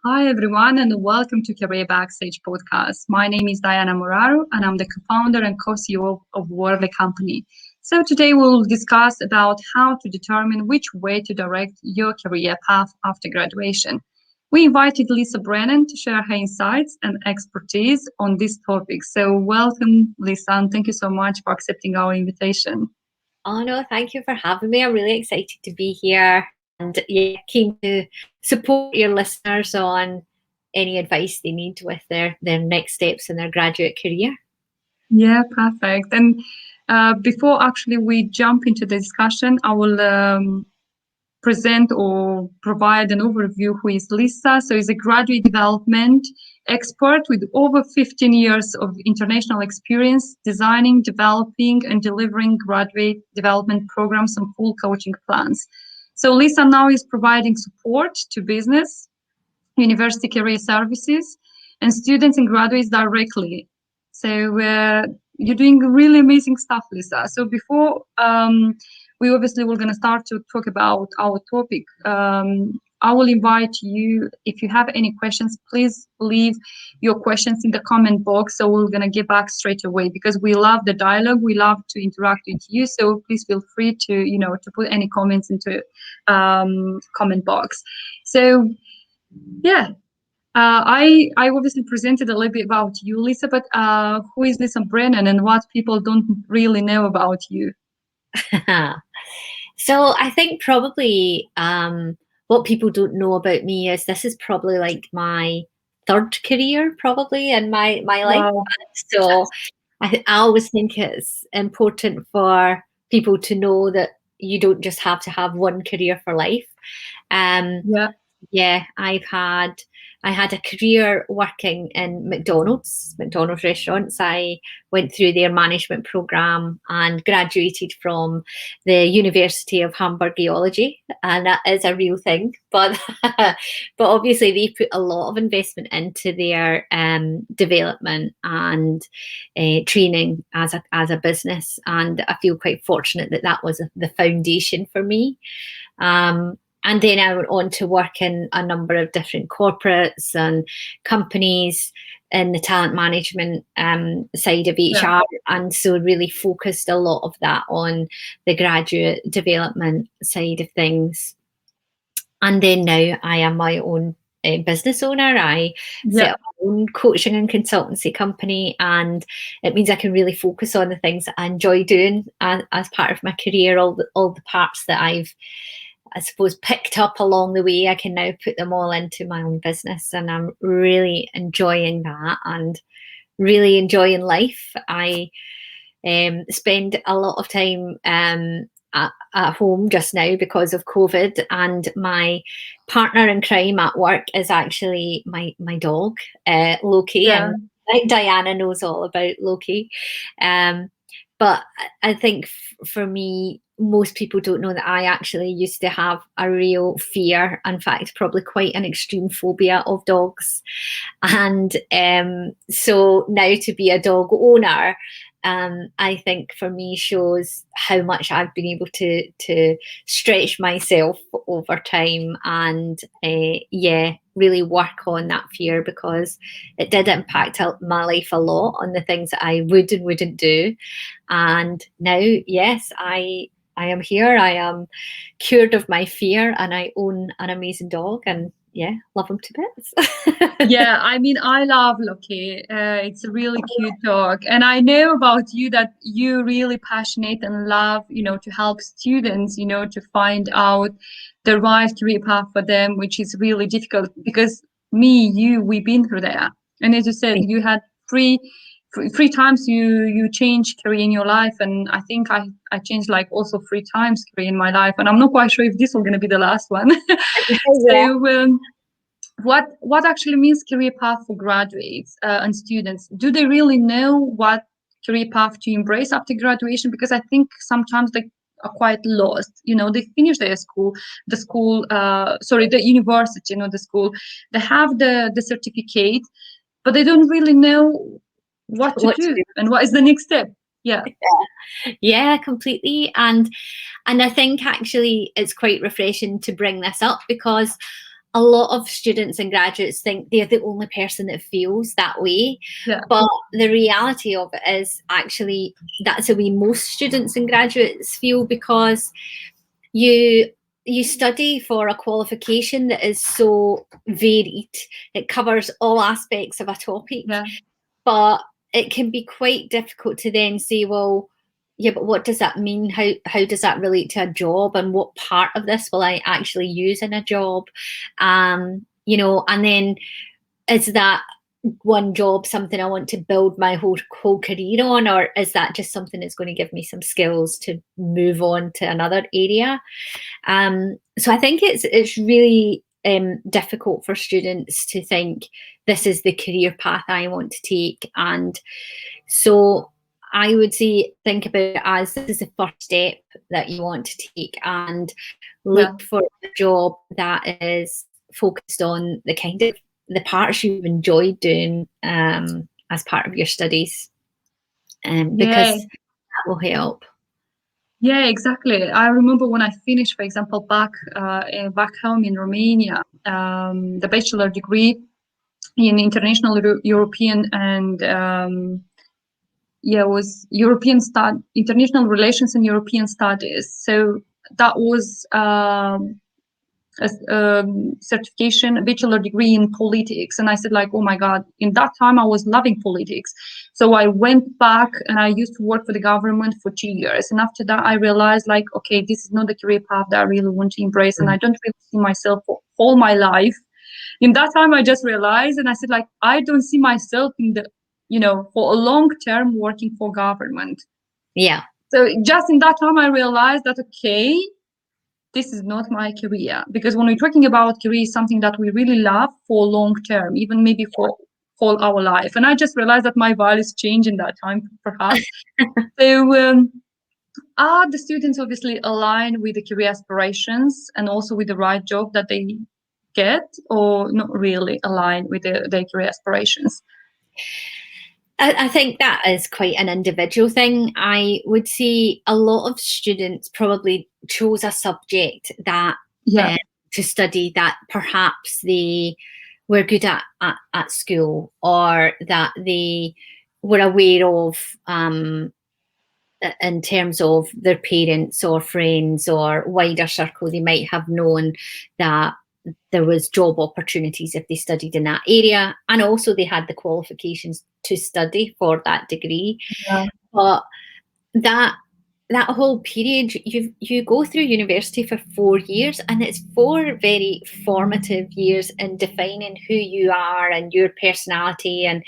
Hi, everyone, and welcome to Career Backstage podcast. My name is Diana Moraru, and I'm the co-founder and co-CEO of Worley Company. So today we'll discuss about how to determine which way to direct your career path after graduation. We invited Lisa Brennan to share her insights and expertise on this topic. So welcome, Lisa, and thank you so much for accepting our invitation. Oh no, thank you for having me. I'm really excited to be here and keen to support your listeners on any advice they need with their next steps in their graduate career. Yeah, perfect. And before actually we jump into the discussion, I will present or provide an overview who is Lisa. So she's a graduate development expert with over 15 years of international experience designing, developing, and delivering graduate development programs and full coaching plans. So Lisa now is providing support to business, university career services, and students and graduates directly. So you're doing really amazing stuff, Lisa. So before we obviously we're going to start to talk about our topic, I will invite you, if you have any questions, please leave your questions in the comment box. So we're going to get back straight away because we love the dialogue. We love to interact with you. So please feel free to, to put any comments into comment box. So yeah, I obviously presented a little bit about you, Lisa, but who is Lisa Brennan and what people don't really know about you? So I think probably what people don't know about me is this is probably like my third career probably in my life. Wow. So I always think it's important for people to know that you don't just have to have one career for life. Yeah. Yeah, I had a career working in McDonald's restaurants. I went through their management program and graduated from the University of Hamburg Geology, and that is a real thing. But but obviously they put a lot of investment into their development and training as a business, and I feel quite fortunate that that was the foundation for me. And then I went on to work in a number of different corporates and companies in the talent management side of HR. And so really focused a lot of that on the graduate development side of things. And then now I am my own business owner. I set up my own coaching and consultancy company, and it means I can really focus on the things that I enjoy doing as part of my career. All the parts that I suppose picked up along the way, I can now put them all into my own business, and I'm really enjoying that and really enjoying life. I spend a lot of time at home just now because of COVID, and my partner in crime at work is actually my dog, Loki, and Diana knows all about Loki. But I think for me, most people don't know that I actually used to have a real fear, in fact, probably quite an extreme phobia of dogs. And so now to be a dog owner, I think for me shows how much I've been able to stretch myself over time and really work on that fear, because it did impact my life a lot on the things that I would and wouldn't do. And now, yes, I am here. I am cured of my fear, and I own an amazing dog, and love him to bits. Yeah, I mean, I love Loki. It's a really cute dog. And I know about you that you're really passionate and love, to help students, to find out the right career path for them, which is really difficult because we've been through that. And as you said, you had three times you changed career in your life, and I think I changed like also 3 times career in my life, and I'm not quite sure if this is going to be the last one. So what actually means career path for graduates and students? Do they really know what career path to embrace after graduation? Because I think sometimes they are quite lost. They finish their the university, the school, they have the certificate, but they don't really know what to do and what is the next step. Yeah, completely. And I think actually it's quite refreshing to bring this up, because a lot of students and graduates think they're the only person that feels that way. Yeah. But the reality of it is actually that's the way most students and graduates feel, because you study for a qualification that is so varied. It covers all aspects of a topic. Yeah. But it can be quite difficult to then say, well, yeah, but what does that mean? How does that relate to a job? And what part of this will I actually use in a job? You know, and then is that one job something I want to build my whole career on, or is that just something that's going to give me some skills to move on to another area? So I think it's really difficult for students to think this is the career path I want to take. And so I would say think about it as this is the first step that you want to take, and look for a job that is focused on the kind of the parts you've enjoyed doing as part of your studies, because that will help. Yeah, exactly. I remember when I finished, for example, back home in Romania, the bachelor degree in international European and it was international relations and European studies. So that was a certification, a bachelor degree in politics. And I said, like, oh my God, in that time I was loving politics. So I went back and I used to work for the government for 2 years. And after that, I realized, like, okay, this is not the career path that I really want to embrace. And I don't really see myself for all my life. In that time, I just realized, and I said, like, I don't see myself in the, for a long term working for government. Yeah. So just in that time, I realized that, okay, this is not my career, because when we're talking about career, something that we really love for long term, even maybe for all our life. And I just realized that my values changed in that time, perhaps. So are the students obviously aligned with the career aspirations and also with the right job that they get, or not really aligned with their career aspirations? I think that is quite an individual thing. I would say a lot of students probably chose a subject that to study that perhaps they were good at school, or that they were aware of in terms of their parents or friends or wider circle. They might have known that there was job opportunities if they studied in that area, and also they had the qualifications to study for that degree. But that whole period, you go through university for 4 years, and it's 4 very formative years in defining who you are and your personality. And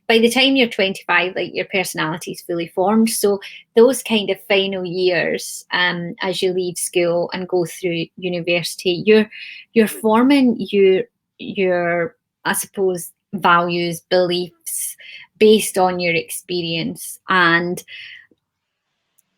by the time you're 25, like, your personality is fully formed. So those kind of final years, as you leave school and go through university, you're forming your I suppose values, beliefs based on your experience. And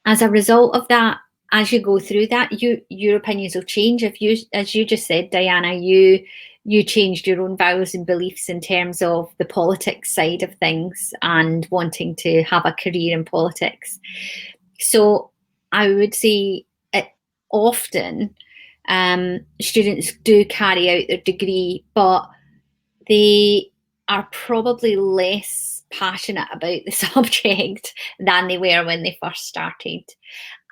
as a result of that, as you go through that, your opinions will change. If you, as you just said, Diana, you changed your own values and beliefs in terms of the politics side of things and wanting to have a career in politics. So I would say often students do carry out their degree, but they are probably less passionate about the subject than they were when they first started.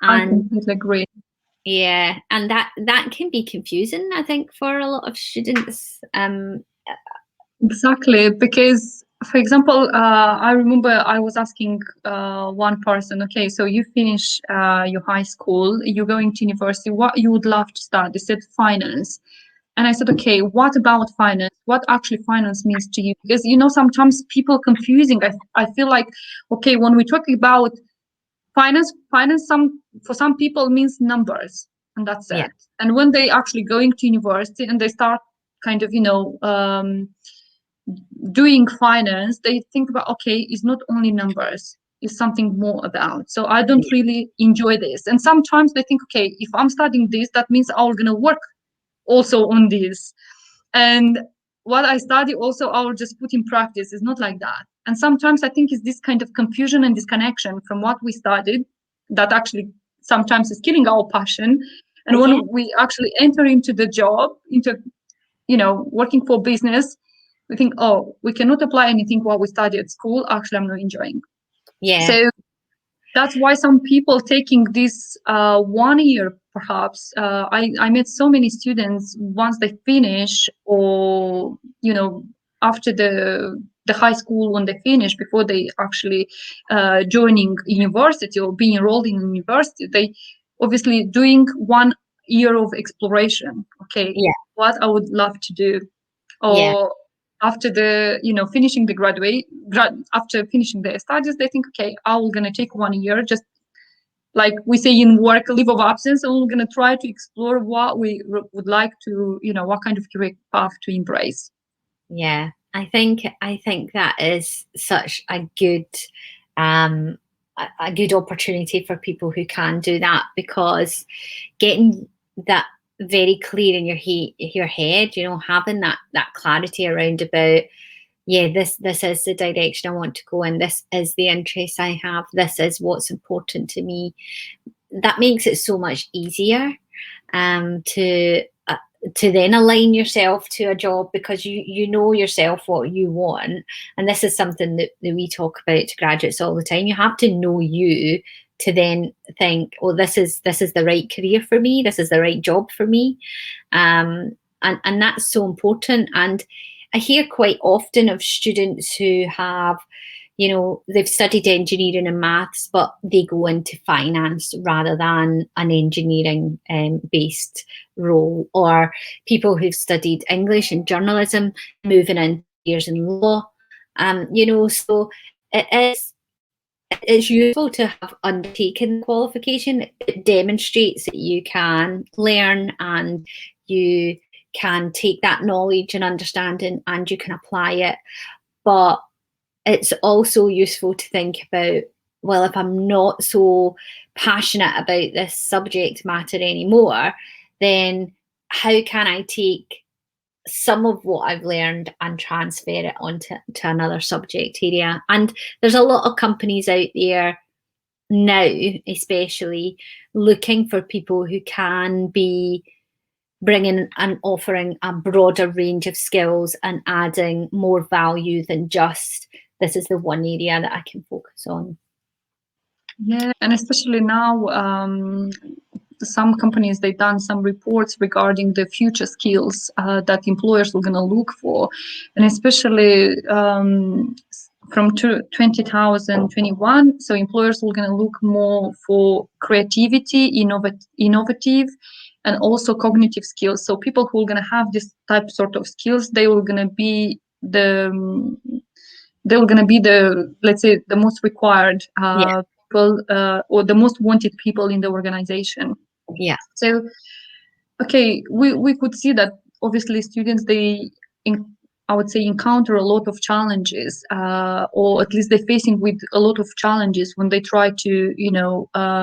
And I completely agree. Yeah, and that can be confusing, I think, for a lot of students. Exactly, because, for example, I remember I was asking one person, okay, so you finish your high school, you're going to university, what you would love to study? They said finance. And I said, okay, what about finance? What actually finance means to you? Because, sometimes people confusing. I feel like, okay, when we're talking about finance for some people means numbers, and that's it. And when they actually going to university and they start kind of, doing finance, they think about, okay, it's not only numbers, it's something more about. So I don't really enjoy this. And sometimes they think, okay, if I'm studying this, that means I'm gonna work also on this. And what I study also, I will just put in practice. It's not like that. And sometimes I think it's this kind of confusion and disconnection from what we studied that actually sometimes is killing our passion. And when we actually enter into the job, into working for business, we think, oh, we cannot apply anything while we study at school. Actually, I'm not enjoying. Yeah. So that's why some people taking this 1 year, perhaps. I met so many students once they finish, or after the high school, when they finish, before they actually joining university or being enrolled in university, they obviously doing 1 year of exploration. Okay, Yeah. what I would love to do, Yeah. or after the finishing the after finishing their studies, they think, okay, I'm gonna take 1 year, just like we say in work, leave of absence, and we're gonna try to explore what we would like to, what kind of career path to embrace. Yeah. I think that is such a good um a good opportunity for people who can do that, because getting that very clear in your head, having that clarity around about, yeah, this is the direction I want to go in, this is the interest I have, this is what's important to me, that makes it so much easier to then align yourself to a job, because you know yourself what you want. And this is something that we talk about to graduates all the time. You have to know you to then think, oh, this is the right career for me, this is the right job for me. And that's so important. And I hear quite often of students who have, they've studied engineering and maths, but they go into finance rather than an engineering based role, or people who've studied English and journalism moving into years in law. So it's useful to have undertaken the qualification. It demonstrates that you can learn and you can take that knowledge and understanding and you can apply it. But it's also useful to think about, well, if I'm not so passionate about this subject matter anymore, then how can I take some of what I've learned and transfer it onto another subject area? And there's a lot of companies out there now, especially, looking for people who can be bringing and offering a broader range of skills and adding more value than just, this is the one area that I can focus on. Yeah, and especially now, some companies, they've done some reports regarding the future skills that employers are going to look for, and especially from 2021, so employers are going to look more for creativity, innovative, and also cognitive skills. So people who are going to have this type sort of skills, they were going to be the, let's say, the most required people, or the most wanted people in the organization. Yeah. So, okay, we could see that obviously students, I would say, encounter a lot of challenges, or at least they're facing with a lot of challenges when they try to,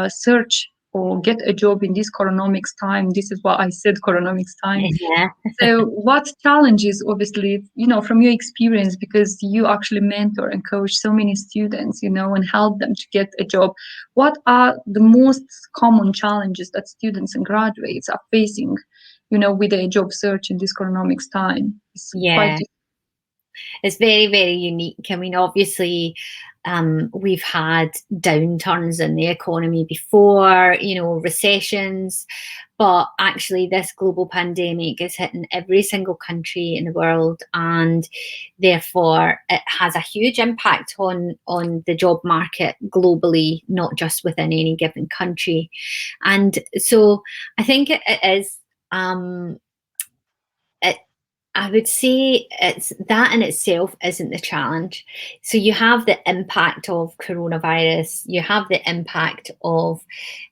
search or get a job in this coronomics time. This is what I said, coronomics time. Yeah. So what challenges, obviously, from your experience, because you actually mentor and coach so many students, and help them to get a job, what are the most common challenges that students and graduates are facing, with a job search in this coronomics time? It's quite It's very, very unique. I mean, obviously, we've had downturns in the economy before, recessions, but actually this global pandemic is hitting every single country in the world, and therefore it has a huge impact on the job market globally, not just within any given country. And so I think it is, I would say it's that in itself isn't the challenge. So you have the impact of coronavirus, you have the impact of,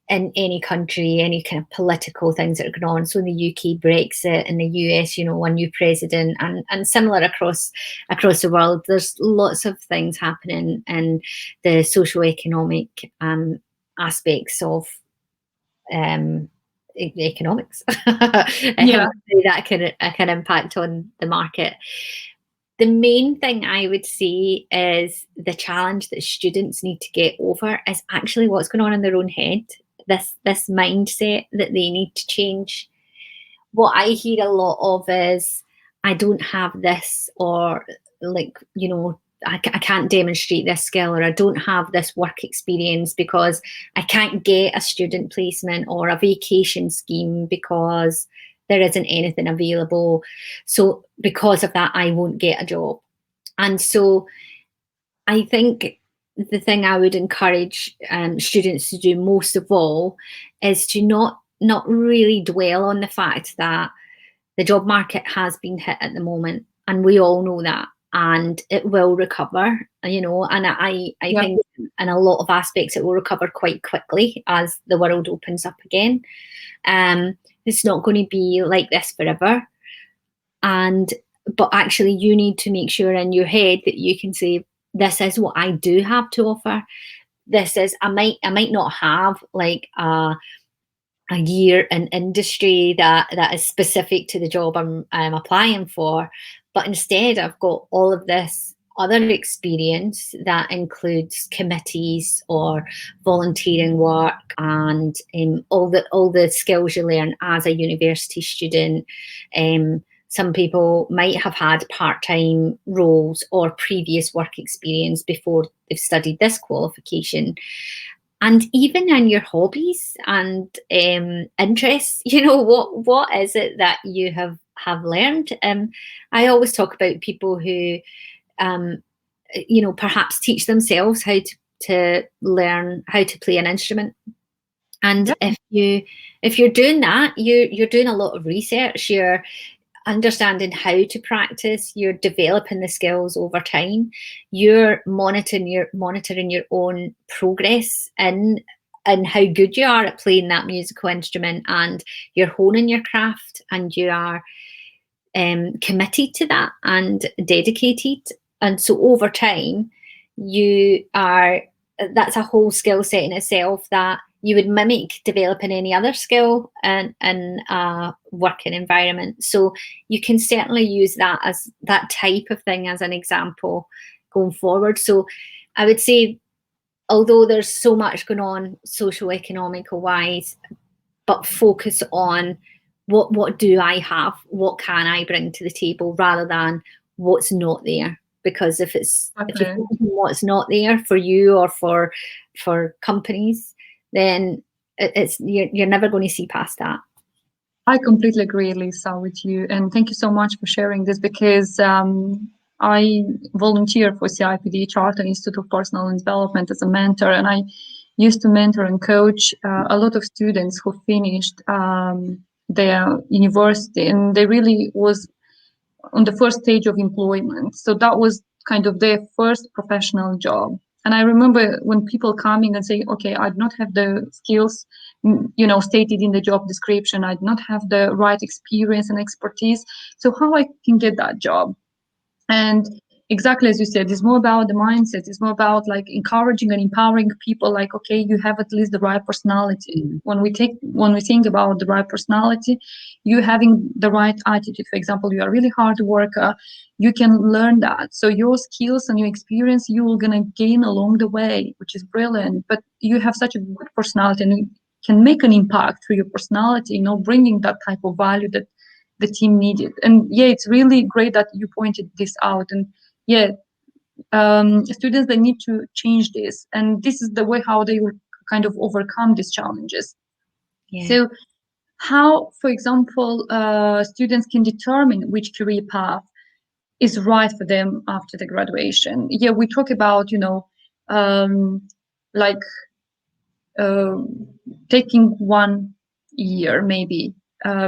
in any country, any kind of political things that are going on. So in the UK, Brexit, in the US, a new president, and similar across the world. There's lots of things happening in the socio-economic aspects of economics that can impact on the market. The main thing I would say is the challenge that students need to get over is actually what's going on in their own head, this mindset that they need to change. What I hear a lot of is, I don't have this, or like, I can't demonstrate this skill, or I don't have this work experience because I can't get a student placement or a vacation scheme because there isn't anything available. So because of that, I won't get a job. And so I think the thing I would encourage students to do most of all is to not really dwell on the fact that the job market has been hit at the moment, and we all know that, and it will recover, and I think in a lot of aspects it will recover quite quickly as the world opens up again. It's not going to be like this forever. But actually you need to make sure in your head that you can say, this is what I do have to offer. This is, I might not have like a year in industry that is specific to the job I'm applying for, but instead I've got all of this other experience that includes committees or volunteering work, and all the skills you learn as a university student. Some people might have had part-time roles or previous work experience before they've studied this qualification. And even in your hobbies and interests, what is it that you have learned? I always talk about people who, perhaps teach themselves how to learn how to play an instrument. And if you're doing that, you're doing a lot of research. You're understanding how to practice, you're developing the skills over time, you're monitoring your own progress and how good you are at playing that musical instrument, and you're honing your craft, and you are committed to that and dedicated. And so over time that's a whole skill set in itself that you would mimic developing any other skill in a working environment. So you can certainly use that as that type of thing as an example going forward. So I would say, although there's so much going on social economical wise, but focus on what do I have, what can I bring to the table, rather than what's not there. Because if you focus on what's not there for you or for companies, then you're never going to see past that. I completely agree, Lisa, with you, and thank you so much for sharing this, because I volunteer for CIPD, Charter Institute of Personal Development, as a mentor, and I used to mentor and coach a lot of students who finished their university, and they really was on the first stage of employment. So that was kind of their first professional job. And I remember when people coming and saying, okay, I do not have the skills, stated in the job description. I do not have the right experience and expertise. So how I can get that job? And exactly as you said, it's more about the mindset. It's more about like encouraging and empowering people. Like, okay, you have at least the right personality. When we think about the right personality, you having the right attitude. For example, you are a really hard worker. You can learn that. So your skills and your experience, you're gonna gain along the way, which is brilliant. But you have such a good personality, and you can make an impact through your personality. Bringing that type of value that the team needed. And it's really great that you pointed this out. And students, they need to change this, and this is the way how they will kind of overcome these challenges. So how, for example, students can determine which career path is right for them after the graduation. We talk about taking 1 year, maybe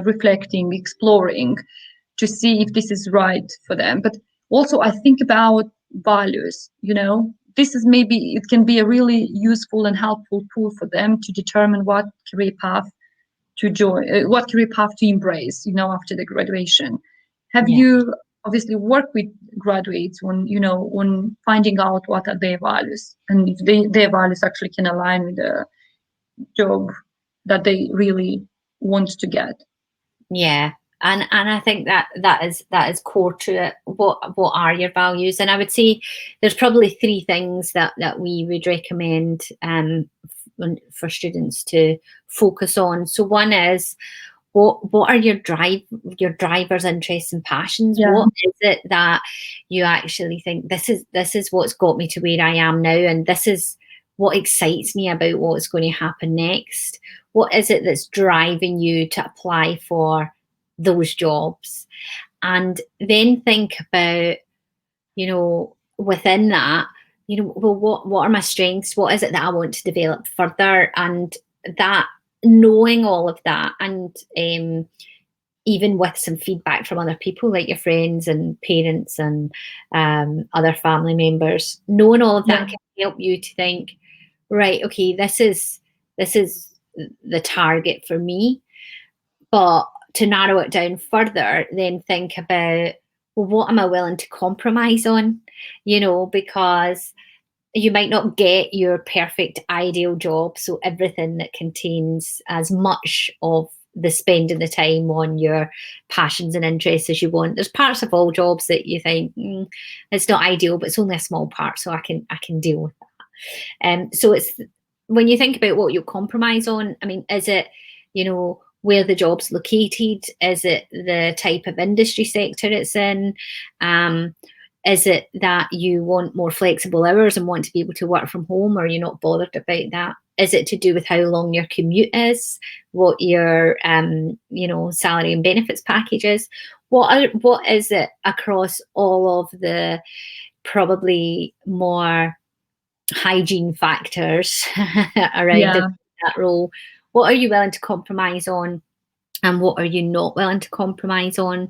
reflecting, exploring, to see if this is right for them. But also I think about values. This is maybe, it can be a really useful and helpful tool for them to determine what career path to join, what career path to embrace, after the graduation. Have you obviously worked with graduates when finding out what are their values, and if their values actually can align with the job that they really want to get? And I think that is core to it. What are your values? And I would say there's probably 3 things that we would recommend for students to focus on. So one is, what are your driver's interests and passions? Yeah. What is it that you actually think this is what's got me to where I am now, and this is what excites me about what's going to happen next? What is it that's driving you to apply for those jobs? And then think about, within that, well, what are my strengths? What is it that I want to develop further? And that, knowing all of that, and even with some feedback from other people like your friends and parents and other family members, knowing all of that can help you to think, right, okay, this is the target for me. But to narrow it down further, then think about, well, what am I willing to compromise on? Because you might not get your perfect ideal job, so everything that contains as much of the spending the time on your passions and interests as you want. There's parts of all jobs that you think it's not ideal, but it's only a small part, so I can deal with that. So it's, when you think about what you compromise on, I mean, is it, where the job's located? Is it the type of industry sector it's in? Is it that you want more flexible hours and want to be able to work from home, or you're not bothered about that? Is it to do with how long your commute is, what your salary and benefits package is? What is it across all of the probably more hygiene factors around that role? What are you willing to compromise on, and what are you not willing to compromise on?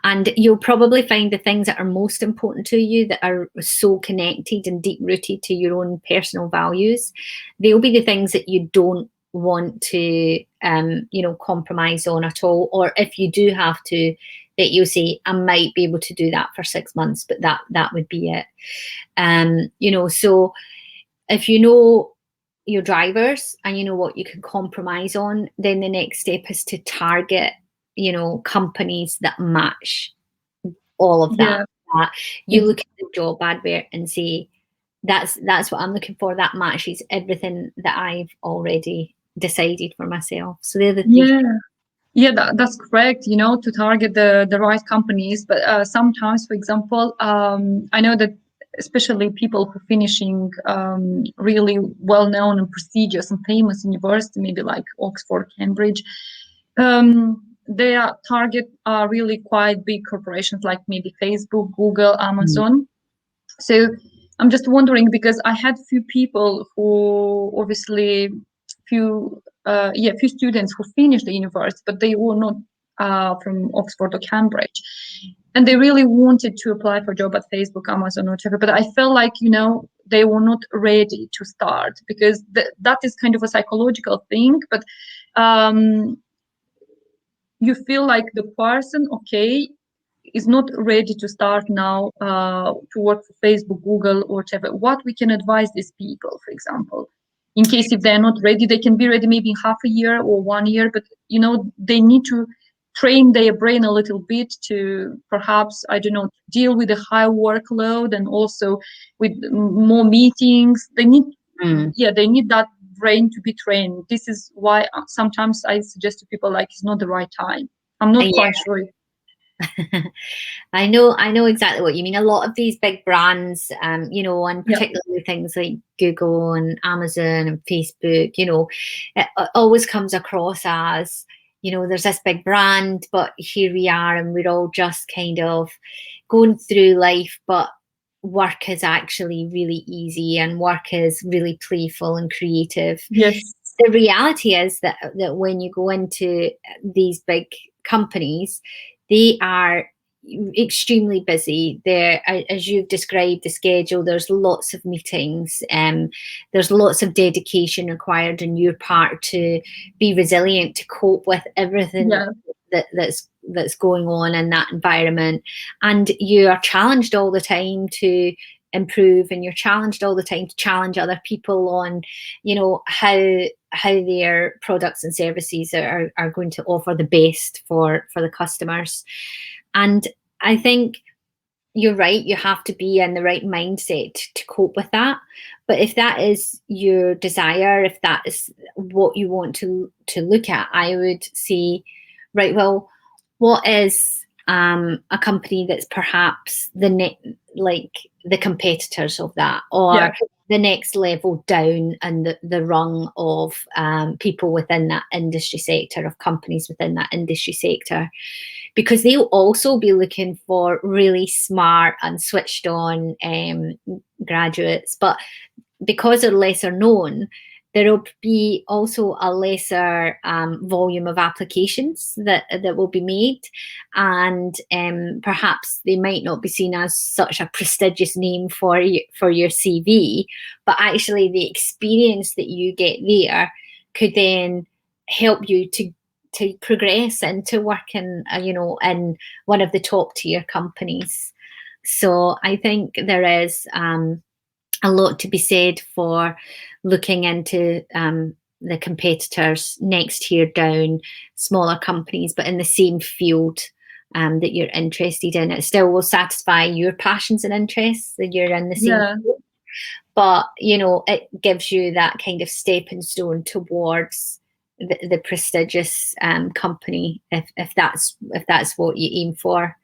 And you'll probably find the things that are most important to you, that are so connected and deep rooted to your own personal values, they'll be the things that you don't want to compromise on at all. Or if you do have to, that you'll say, I might be able to do that for 6 months, but that would be it. So if you know your drivers and you know what you can compromise on, then the next step is to target companies that match all of that. You look at the job advert and say, that's what I'm looking for, that matches everything that I've already decided for myself. So they're the three. That's correct, to target the right companies. But sometimes, for example, I know that especially people who finishing really well-known and prestigious and famous university, maybe like Oxford, Cambridge, their target are really quite big corporations like maybe Facebook, Google, Amazon. So I'm just wondering, because I had few people who obviously few students who finished the university, but they were not from Oxford or Cambridge, and they really wanted to apply for a job at Facebook, Amazon, or whatever. But I felt like they were not ready to start, because that is kind of a psychological thing. But you feel like the person, is not ready to start now to work for Facebook, Google, or whatever. What we can advise these people, for example, in case if they're not ready, they can be ready maybe in half a year or 1 year, but they need to train their brain a little bit to perhaps, I don't know, deal with a high workload and also with more meetings. They need, they need that brain to be trained. This is why sometimes I suggest to people like it's not the right time. I'm not quite sure. I know exactly what you mean. A lot of these big brands, and particularly things like Google and Amazon and Facebook, it always comes across as, there's this big brand, but here we are and we're all just kind of going through life, but work is actually really easy and work is really playful and creative. Yes. The reality is that when you go into these big companies, they are extremely busy. There, as you've described the schedule, there's lots of meetings, there's lots of dedication required on your part to be resilient, to cope with everything that's going on in that environment. And you are challenged all the time to improve, and you're challenged all the time to challenge other people on how their products and services are going to offer the best for the customers. And I think you're right, you have to be in the right mindset to cope with that. But if that is your desire, if that is what you want to look at, I would say, right, well, what is a company that's perhaps like the competitors of that, or Yeah. the next level down and the rung of people within that industry sector, of companies within that industry sector, because they'll also be looking for really smart and switched on graduates, but because they're lesser known, there'll be also a lesser volume of applications that will be made, and perhaps they might not be seen as such a prestigious name for your CV, but actually the experience that you get there could then help you to progress into working, in one of the top tier companies. So I think there is a lot to be said for looking into the competitors next tier down, smaller companies, but in the same field that you're interested in. It still will satisfy your passions and interests, that you're in the same field, but it gives you that kind of stepping stone towards the prestigious company, if that's what you aim for.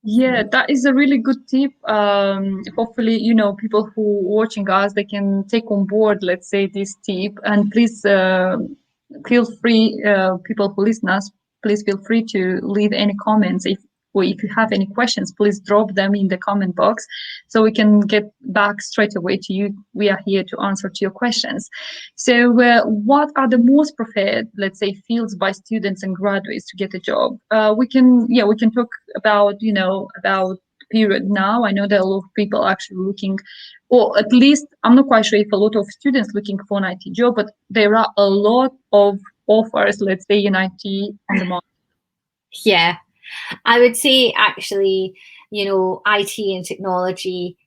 Yeah, that is a really good tip. Hopefully, people who watching us, they can take on board, let's say, this tip. And please feel free, people who listen us, please feel free to leave any comments. If you have any questions, please drop them in the comment box so we can get back straight away to you. We are here to answer to your questions. So what are the most preferred, let's say, fields by students and graduates to get a job? We can talk about, about period now. I know that a lot of people actually looking, or at least I'm not quite sure if a lot of students looking for an IT job, but there are a lot of offers, let's say, in IT on the market. Yeah. I would say actually, IT and technology,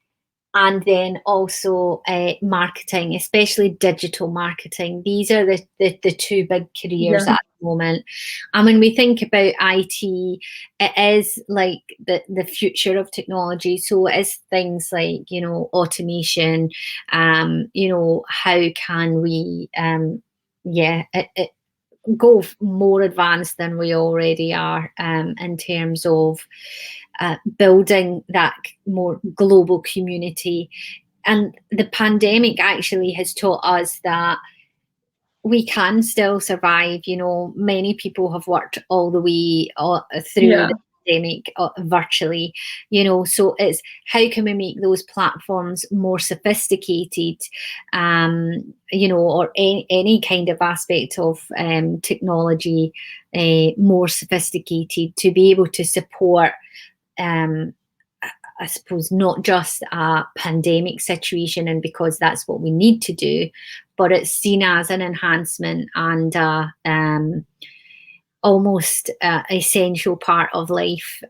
and then also marketing, especially digital marketing. These are the two big careers Yeah. at the moment. And when we think about IT, it is like the future of technology. So it is things like, automation, how can we, go more advanced than we already are in terms of building that more global community. And the pandemic actually has taught us that we can still survive. Many people have worked all the way through the pandemic virtually, so it's how can we make those platforms more sophisticated, or any kind of aspect of technology more sophisticated to be able to support, I suppose, not just a pandemic situation, and because that's what we need to do, but it's seen as an enhancement and almost essential part of life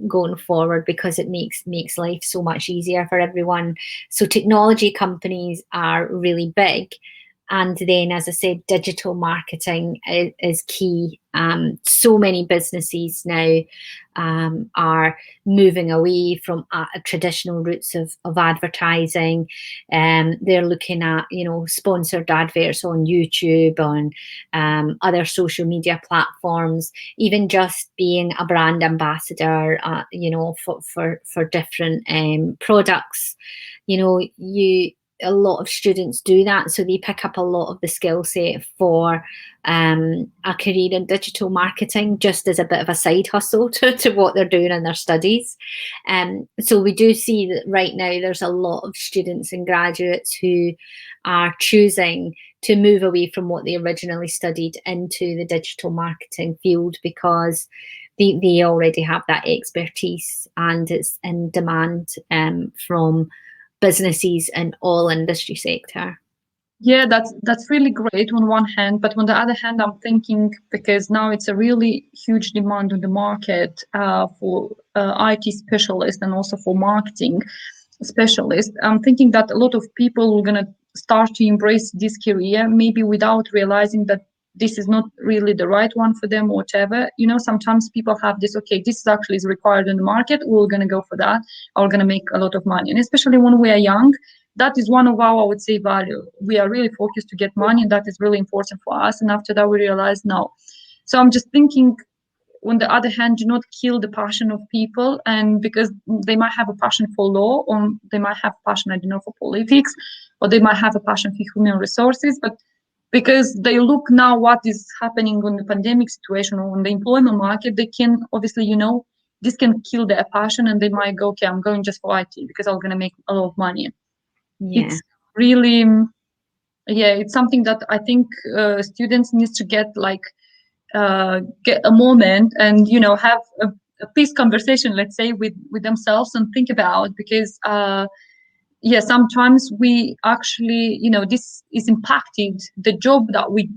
going forward, because it makes life so much easier for everyone. So technology companies are really big. And then, as I said, digital marketing is key. So many businesses now are moving away from traditional routes of advertising. They're looking at, sponsored adverts on YouTube, on other social media platforms, even just being a brand ambassador, for different products. A lot of students do that, so they pick up a lot of the skill set for a career in digital marketing, just as a bit of a side hustle to what they're doing in their studies. So we do see that right now there's a lot of students and graduates who are choosing to move away from what they originally studied into the digital marketing field, because they already have that expertise and it's in demand from businesses in all industry sector. Yeah, that's really great on one hand, but on the other hand, I'm thinking, because now it's a really huge demand on the market for IT specialists and also for marketing specialists. I'm thinking that a lot of people are gonna start to embrace this career, maybe without realizing that this is not really the right one for them or whatever. Sometimes people have this, okay, this actually is required in the market, we're gonna go for that, or we're gonna make a lot of money. And especially when we are young, that is one of our, I would say, value. We are really focused to get money, and that is really important for us. And after that, we realize no. So I'm just thinking, on the other hand, do not kill the passion of people. And because they might have a passion for law, or they might have a passion, I don't know, for politics, or they might have a passion for human resources, but because they look now what is happening on the pandemic situation or on the employment market, they can obviously, this can kill their passion, and they might go, okay, I'm going just for IT because I'm going to make a lot of money. Yeah. It's really, it's something that I think students need to get get a moment and have a peace conversation, let's say, with themselves and think about, because sometimes we actually, this is impacted the job that we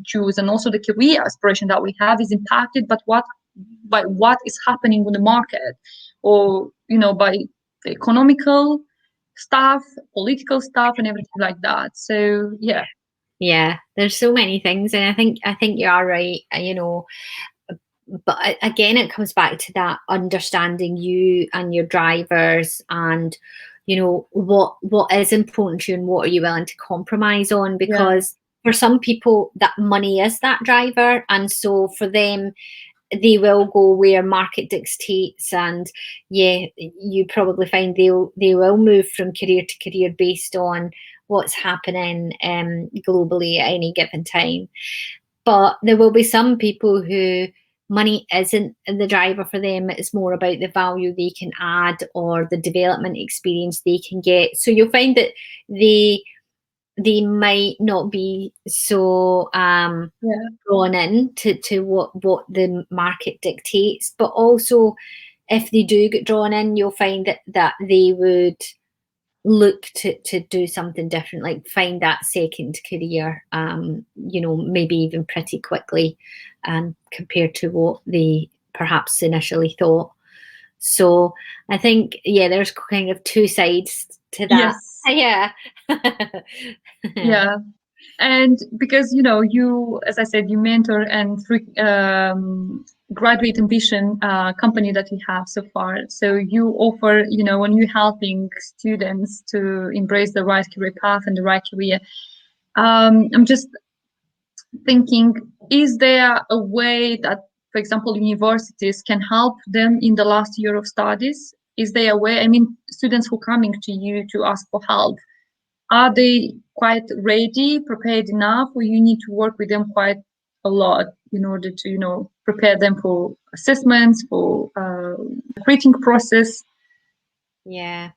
choose, and also the career aspiration that we have is impacted by what is happening on the market, or by the economical stuff, political stuff, and everything like that. So yeah, there's so many things, and I think you are right, but again, it comes back to that understanding you and your drivers, and what is important to you and what are you willing to compromise on, because for some people that money is that driver, and so for them they will go where market dictates, and you probably find they will move from career to career based on what's happening globally at any given time. But there will be some people who money isn't the driver for them. It's more about the value they can add or the development experience they can get. So you'll find that they might not be so drawn in to what the market dictates. But also, if they do get drawn in, you'll find that they would look to do something different, like find that second career, maybe even pretty quickly, compared to what they perhaps initially thought. So I think, there's kind of two sides to that. yes. Yeah. And because you, as I said, you mentor, and through Graduate Ambition company that you have so far, so you offer, when you're helping students to embrace the right career path and the right career, I'm just thinking, is there a way that, for example, universities can help them in the last year of studies? Is there a way, I mean, students who are coming to you to ask for help, are they quite ready, prepared enough, or you need to work with them quite a lot in order to, prepare them for assessments, for rating process? Yeah,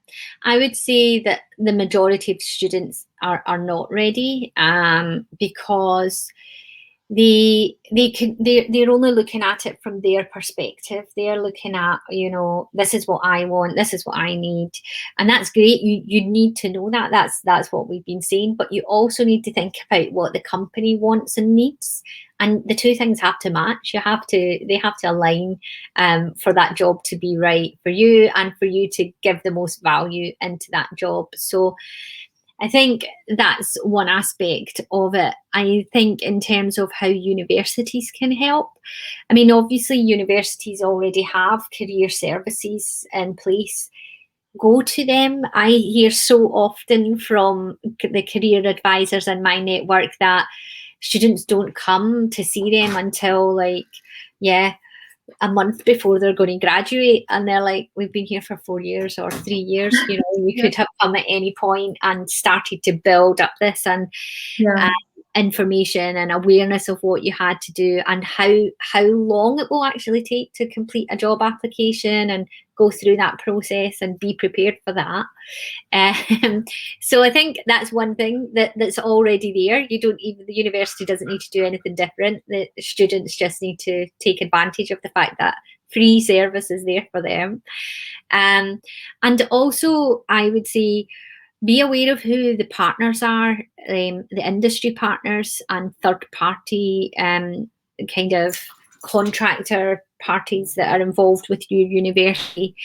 I would say that the majority of students are not ready, because they're only looking at it from their perspective. They're looking at, this is what I want, this is what I need, and that's great. You need to know that. That's what we've been saying. But you also need to think about what the company wants and needs, and the two things have to match. They have to align, for that job to be right for you and for you to give the most value into that job. So I think that's one aspect of it. I think in terms of how universities can help, I mean, obviously universities already have career services in place. Go to them. I hear so often from the career advisors in my network that students don't come to see them until a month before they're going to graduate, and they're like, we've been here for 4 years or 3 years, we could have come at any point and started to build up this and information and awareness of what you had to do and how long it will actually take to complete a job application and go through that process and be prepared for that. So I think that's one thing that's already there. The university doesn't need to do anything different. The students just need to take advantage of the fact that free service is there for them. And also, I would say, be aware of who the partners are, the industry partners and third party kind of contractor parties that are involved with your university,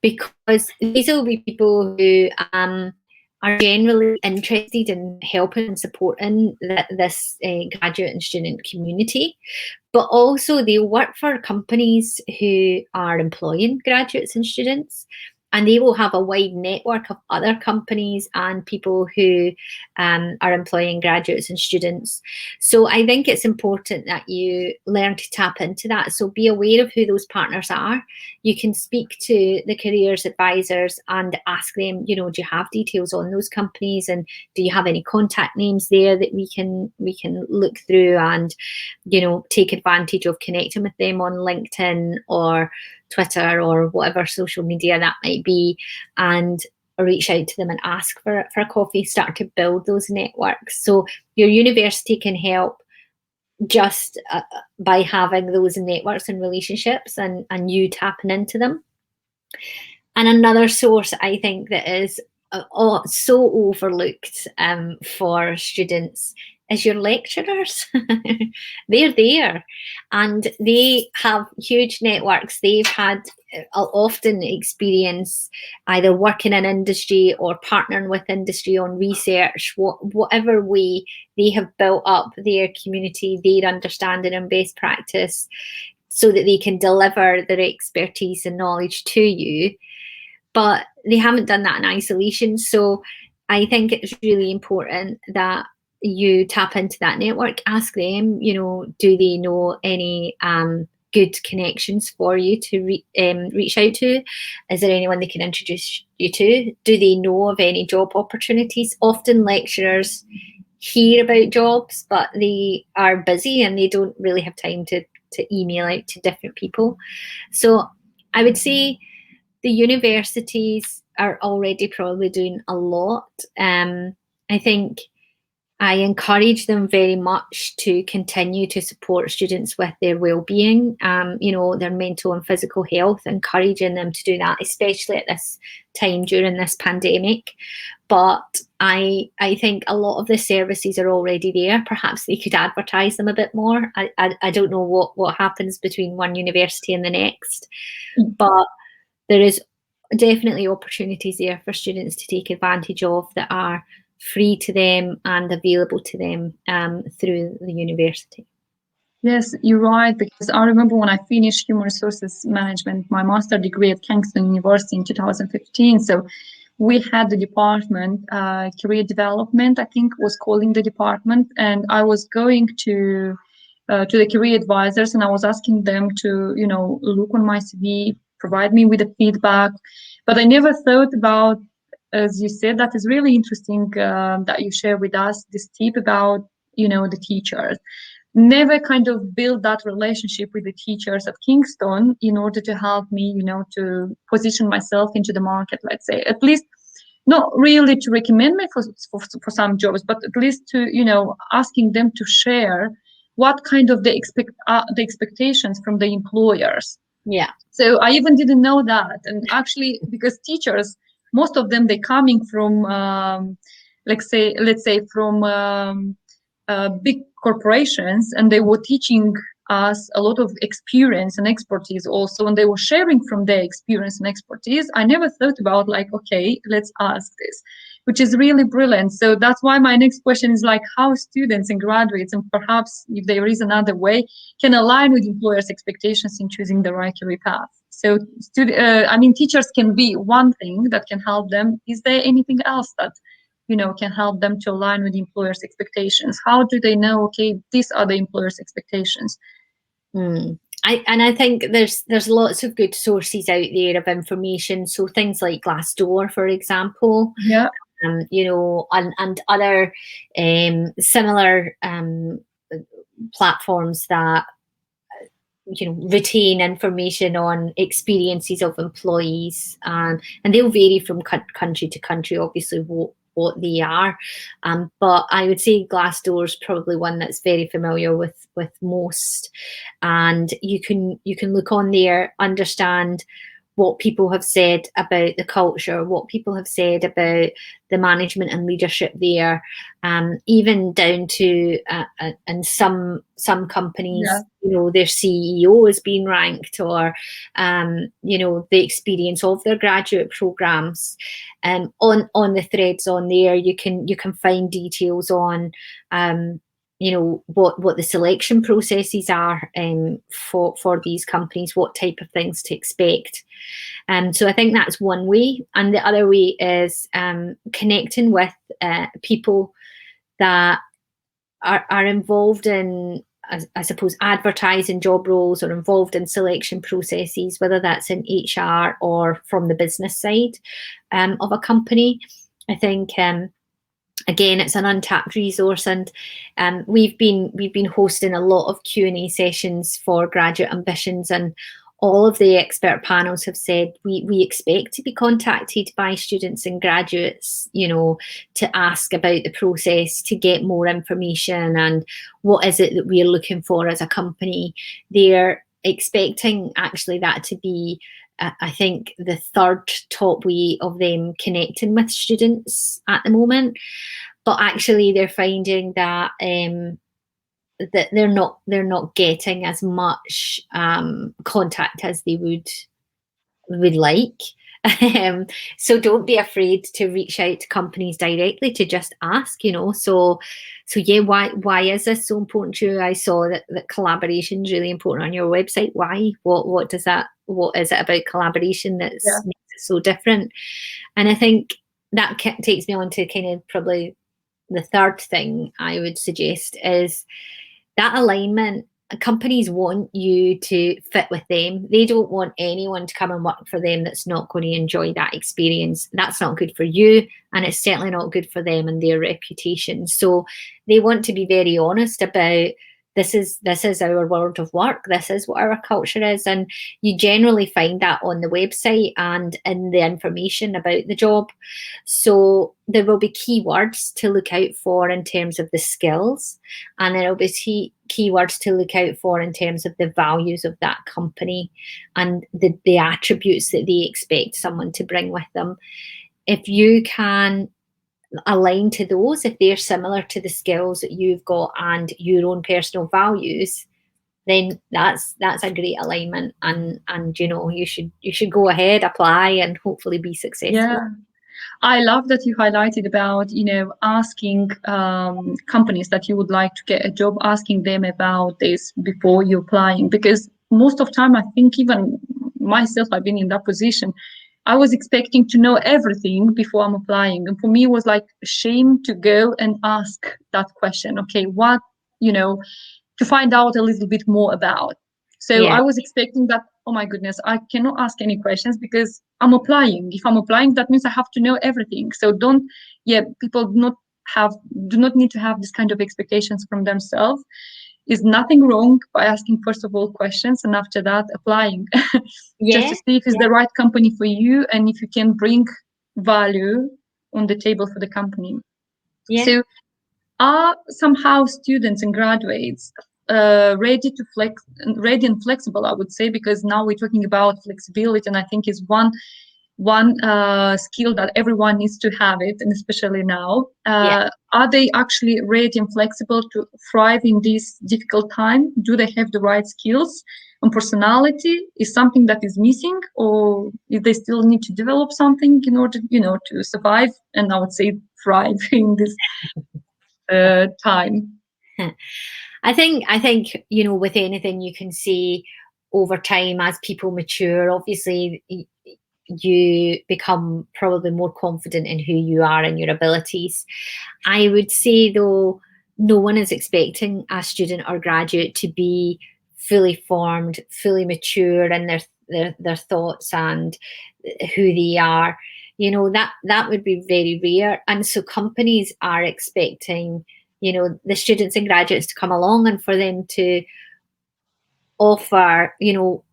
because these will be people who are generally interested in helping and supporting this graduate and student community, but also they work for companies who are employing graduates and students. and they will have a wide network of other companies and people who are employing graduates and students. So I think it's important that you learn to tap into that. So be aware of who those partners are. You can speak to the careers advisors and ask them, do you have details on those companies, and do you have any contact names there that we can look through and, take advantage of connecting with them on LinkedIn or Twitter or whatever social media that might be, and reach out to them and ask for a coffee, start to build those networks. So your university can help just by having those networks and relationships and you tapping into them. And another source I think that is so overlooked for students is your lecturers. They're there and they have huge networks. They've had often experience either working in industry or partnering with industry on research, whatever way they have built up their community, their understanding and best practice, so that they can deliver their expertise and knowledge to you. But they haven't done that in isolation. So I think it's really important that you tap into that network, ask them, do they know any good connections for you to reach out to? Is there anyone they can introduce you to? Do they know of any job opportunities? Often lecturers hear about jobs, but they are busy and they don't really have time to email out to different people. So I would say the universities are already probably doing a lot. I think I encourage them very much to continue to support students with their well-being, their mental and physical health, encouraging them to do that, especially at this time during this pandemic. But I think a lot of the services are already there. Perhaps they could advertise them a bit more. I don't know what happens between one university and the next, but there is definitely opportunities there for students to take advantage of that are free to them and available to them through the university. Yes, you're right, because I remember when I finished Human Resources Management, my master's degree at Kingston University in 2015. So we had the department, Career Development, I think was calling the department, and I was going to the career advisors and I was asking them to, look on my CV, provide me with the feedback. But I never thought about, as you said, that is really interesting that you share with us this tip about, the teachers. Never kind of build that relationship with the teachers at Kingston in order to help me, to position myself into the market, let's say, at least not really to recommend me for some jobs, but at least to, asking them to share what kind of the expectations from the employers. Yeah. So I even didn't know that. And actually, because teachers, most of them, they coming from, let's say from big corporations, and they were teaching us a lot of experience and expertise also, and they were sharing from their experience and expertise. I never thought about okay, let's ask this, which is really brilliant. So that's why my next question is how students and graduates, and perhaps if there is another way, can align with employers' expectations in choosing the right career path. So teachers can be one thing that can help them. Is there anything else that can help them to align with employers' expectations? How do they know, okay, these are the employers' expectations? I think there's lots of good sources out there of information. So things like Glassdoor, for example, yeah, and other similar platforms that retain information on experiences of employees, and they'll vary from country to country, obviously, what they are, but I would say Glassdoor is probably one that's very familiar with most, and you can look on there, understand what people have said about the culture, what people have said about the management and leadership there, even down to in some companies, their CEO is being ranked, or the experience of their graduate programs. On the threads on there, you can find details on what the selection processes are for these companies, what type of things to expect. So I think that's one way. And the other way is connecting with people that are involved in, I suppose, advertising job roles or involved in selection processes, whether that's in HR or from the business side of a company. I think again, it's an untapped resource, and we've been hosting a lot of Q&A sessions for graduate ambitions, and all of the expert panels have said we expect to be contacted by students and graduates, to ask about the process, to get more information and what is it that we're looking for as a company. They're expecting actually that to be, I think, the third top way of them connecting with students at the moment. But actually they're finding that that they're not getting as much contact as they would like. So don't be afraid to reach out to companies directly to just ask, So yeah, why is this so important to you? I saw that collaboration is really important on your website. Why? What is it about collaboration makes it so different? And I think that takes me on to kind of probably the third thing I would suggest is that alignment. Companies want you to fit with them. They don't want anyone to come and work for them that's not going to enjoy that experience. That's not good for you, and it's certainly not good for them and their reputation. So they want to be very honest about this is our world of work. This is what our culture is. And you generally find that on the website and in the information about the job. So there will be keywords to look out for in terms of the skills, and there will be keywords to look out for in terms of the values of that company and the attributes that they expect someone to bring with them. If you can align to those, if they're similar to the skills that you've got and your own personal values, then that's a great alignment, and you should go ahead, apply, and hopefully be successful. Yeah. I love that you highlighted about, asking companies that you would like to get a job, asking them about this before you're applying, because most of time, I think even myself, I've been in that position. I was expecting to know everything before I'm applying. And for me, it was like a shame to go and ask that question. Okay, what, to find out a little bit more about. So I was expecting that, oh my goodness, I cannot ask any questions because I'm applying. If I'm applying, that means I have to know everything. So people do not need to have this kind of expectations from themselves. Is nothing wrong by asking first of all questions and after that applying, just to see if it's the right company for you and if you can bring value on the table for the company. So are somehow students and graduates ready and flexible, I would say, because now we're talking about flexibility, and I think is one skill that everyone needs to have it, and especially now. Are they actually ready and flexible to thrive in this difficult time? Do they have the right skills and personality? Is something that is missing, or if they still need to develop something in order, to survive and I would say thrive in this time? I think with anything you can see over time as people mature, obviously you become probably more confident in who you are and your abilities. I would say though, no one is expecting a student or graduate to be fully formed, fully mature in their thoughts and who they are. That would be very rare. And so companies are expecting the students and graduates to come along and for them to offer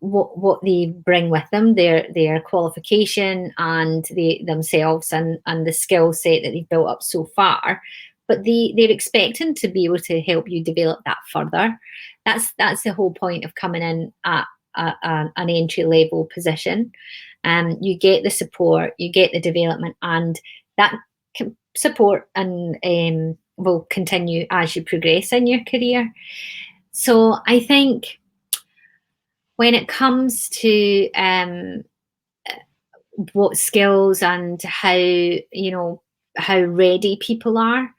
what they bring with them, their qualification and themselves and the skill set that they've built up so far, but they're expecting to be able to help you develop that further. That's the whole point of coming in at an entry level position. You get the support, you get the development, and that support and will continue as you progress in your career. So I think when it comes to what skills and how ready people are,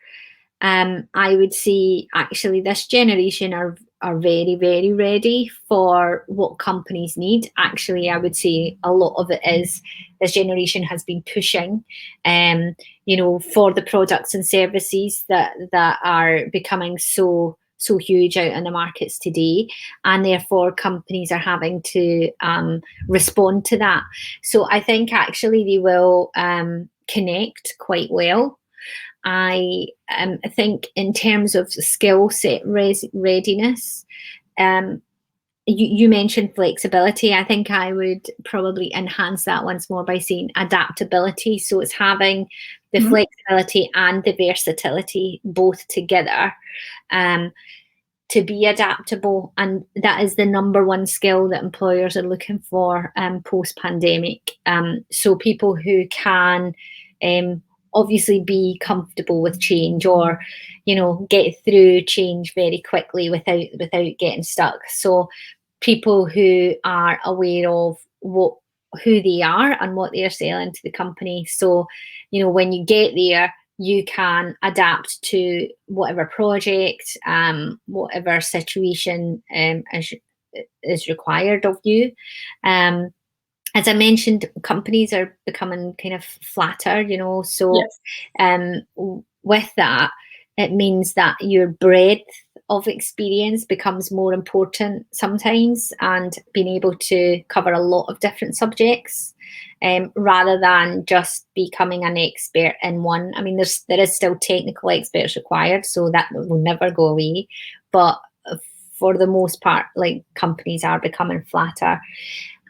I would say actually this generation are very, very ready for what companies need. Actually, I would say a lot of it is this generation has been pushing, for the products and services that are becoming so huge out in the markets today, and therefore companies are having to respond to that. So I think actually they will connect quite well. I think in terms of skill set readiness, you mentioned flexibility. I think I would probably enhance that once more by saying adaptability. So it's having the flexibility and the versatility both together, to be adaptable. And that is the number one skill that employers are looking for post-pandemic. So people who can obviously be comfortable with change, or get through change very quickly without getting stuck. So people who are aware of who they are and what they're selling to the company. So when you get there, you can adapt to whatever project, whatever situation is required of you. As I mentioned, companies are becoming kind of flatter, so Yes. with that, it means that your breadth of experience becomes more important sometimes, and being able to cover a lot of different subjects, rather than just becoming an expert in one. I mean, there is still technical experts required, so that will never go away. But for the most part, like, companies are becoming flatter.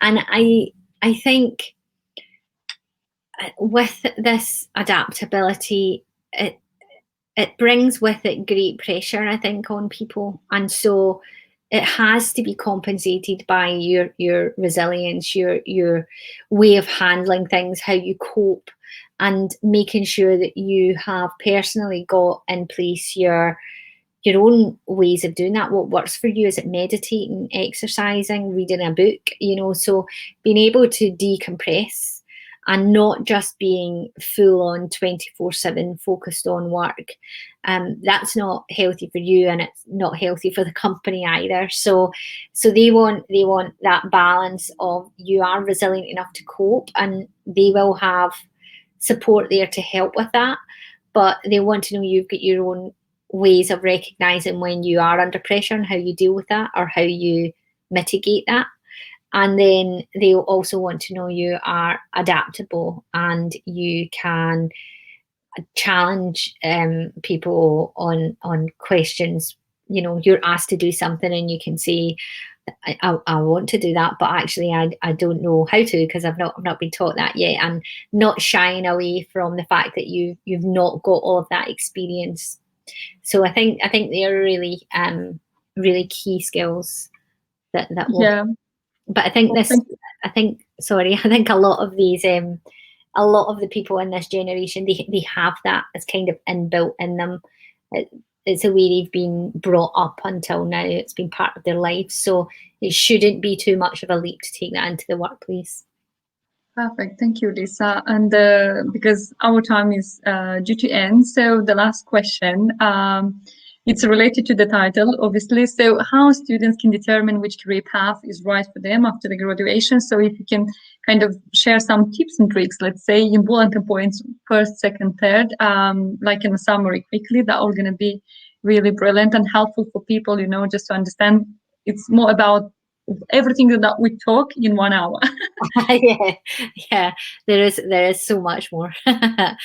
And I think with this adaptability, it brings with it great pressure, I think, on people. And so it has to be compensated by your resilience, your way of handling things, how you cope, and making sure that you have personally got in place your own ways of doing that. What works for you? Is it meditating, exercising, reading a book? So being able to decompress and not just being full on 24/7 focused on work. That's not healthy for you, and it's not healthy for the company either. So they want that balance of, you are resilient enough to cope, and they will have support there to help with that. But they want to know you've got your own ways of recognizing when you are under pressure and how you deal with that, or how you mitigate that. And then they'll also want to know you are adaptable and you can challenge people on questions. You're asked to do something and you can say, I want to do that, but actually I don't know how to, because I've not been taught that yet. And not shying away from the fact that you've not got all of that experience. So I think they're really really key skills that will. Yeah. But I think I think a lot of these a lot of the people in this generation, they have that as kind of inbuilt in them. It's the way they've been brought up until now. It's been part of their life, so it shouldn't be too much of a leap to take that into the workplace. Perfect. Thank you, Lisa. And because our time is due to end, so the last question, it's related to the title, obviously. So how students can determine which career path is right for them after the graduation. So if you can kind of share some tips and tricks, let's say in bullet points, first, second, third, like in a summary quickly, that are going to be really brilliant and helpful for people, just to understand. It's more about everything that we talk in 1 hour. yeah, there is so much more. But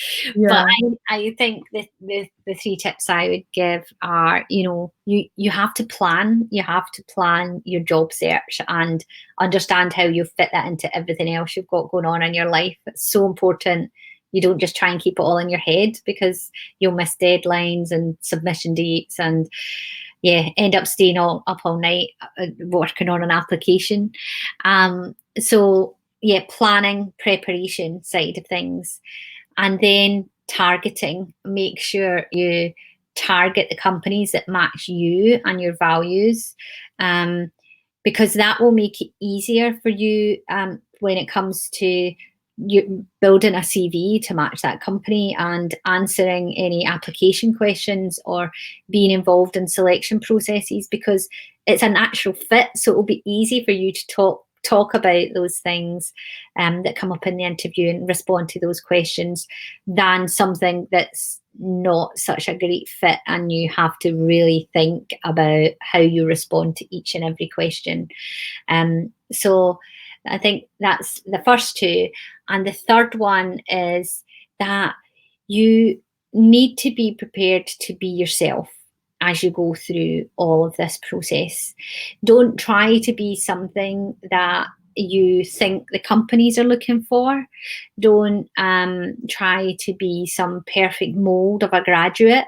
I think the 3 tips I would give are, you have to plan your job search and understand how you fit that into everything else you've got going on in your life. It's so important you don't just try and keep it all in your head, because you'll miss deadlines and submission dates, and end up staying up all night working on an application. So planning, preparation side of things, and then targeting. Make sure you target the companies that match you and your values, because that will make it easier for you when it comes to you building a CV to match that company and answering any application questions or being involved in selection processes, because it's a natural fit. So it will be easy for you to talk about those things that come up in the interview and respond to those questions than something that's not such a great fit and you have to really think about how you respond to each and every question. So I think that's the first two. And the third one is that you need to be prepared to be yourself as you go through all of this process. Don't try to be something that you think the companies are looking for. Don't try to be some perfect mold of a graduate.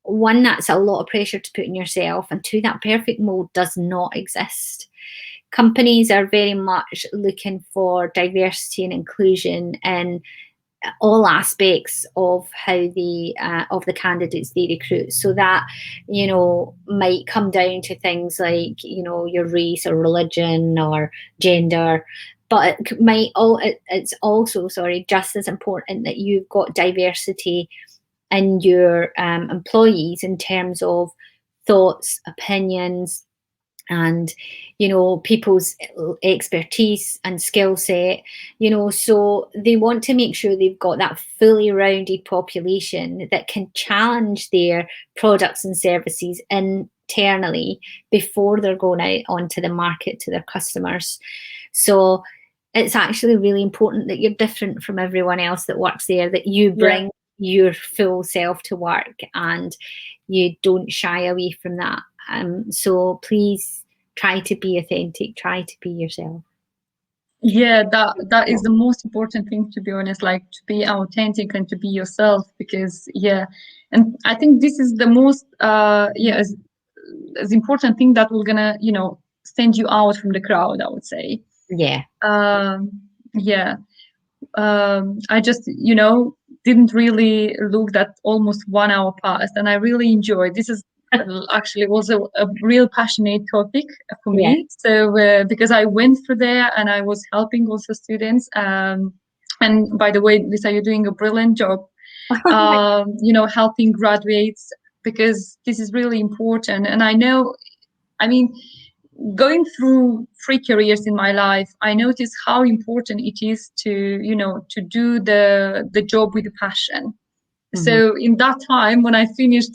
One, that's a lot of pressure to put on yourself, and two, that perfect mold does not exist. Companies are very much looking for diversity and inclusion in all aspects of how of the candidates they recruit. So that, might come down to things like, your race or religion or gender, but it's also, just as important that you've got diversity in your employees in terms of thoughts, opinions, and people's expertise and skill set. So they want to make sure they've got that fully rounded population that can challenge their products and services internally before they're going out onto the market to their customers. So it's actually really important that you're different from everyone else that works there, that you bring your full self to work and you don't shy away from that. So please try to be authentic, try to be yourself. Yeah, that is the most important thing, to be honest, like to be authentic and to be yourself, because and I think this is the most as important thing that will gonna stand you out from the crowd, I would say. I just didn't really look that almost 1 hour passed, and I really enjoyed this. Is actually also a real passionate topic for me. So because I went through there and I was helping also students. And by the way, Lisa, you're doing a brilliant job. Helping graduates, because this is really important. And I know, going through 3 careers in my life, I noticed how important it is to do the job with passion. Mm-hmm. So in that time when I finished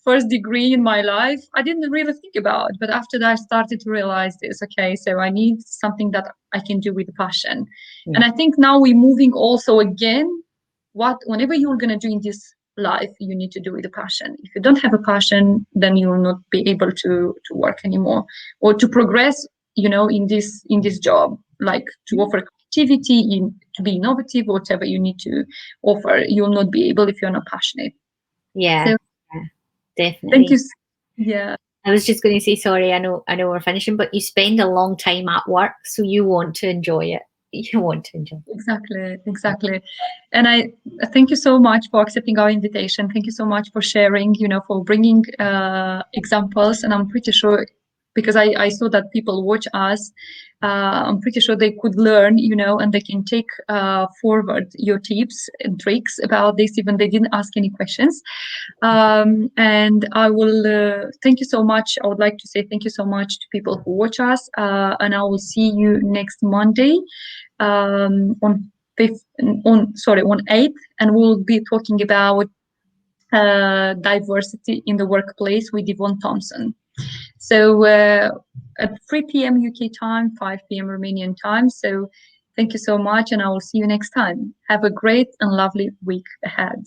first degree in my life, I didn't really think about it. But after that, I started to realize this. Okay, so I need something that I can do with passion. Yeah. And I think now we're moving also again, whenever you're going to do in this life, you need to do with a passion. If you don't have a passion, then you will not be able to work anymore or to progress, in this job, like to offer creativity, to be innovative, whatever you need to offer, you'll not be able if you're not passionate. Yeah, definitely. Thank you. Yeah. I was just going to say, sorry, I know we're finishing, but you spend a long time at work, so you want to enjoy it. You want to enjoy it. Exactly. And I thank you so much for accepting our invitation. Thank you so much for sharing, for bringing examples. And I'm pretty sure, because I saw that people watch us, I'm pretty sure they could learn, and they can take forward your tips and tricks about this, even they didn't ask any questions. And I will thank you so much. I would like to say thank you so much to people who watch us, and I will see you next Monday on 8th, and we'll be talking about diversity in the workplace with Yvonne Thompson. So at 3 p.m. UK time, 5 p.m. Romanian time. So thank you so much, and I will see you next time. Have a great and lovely week ahead.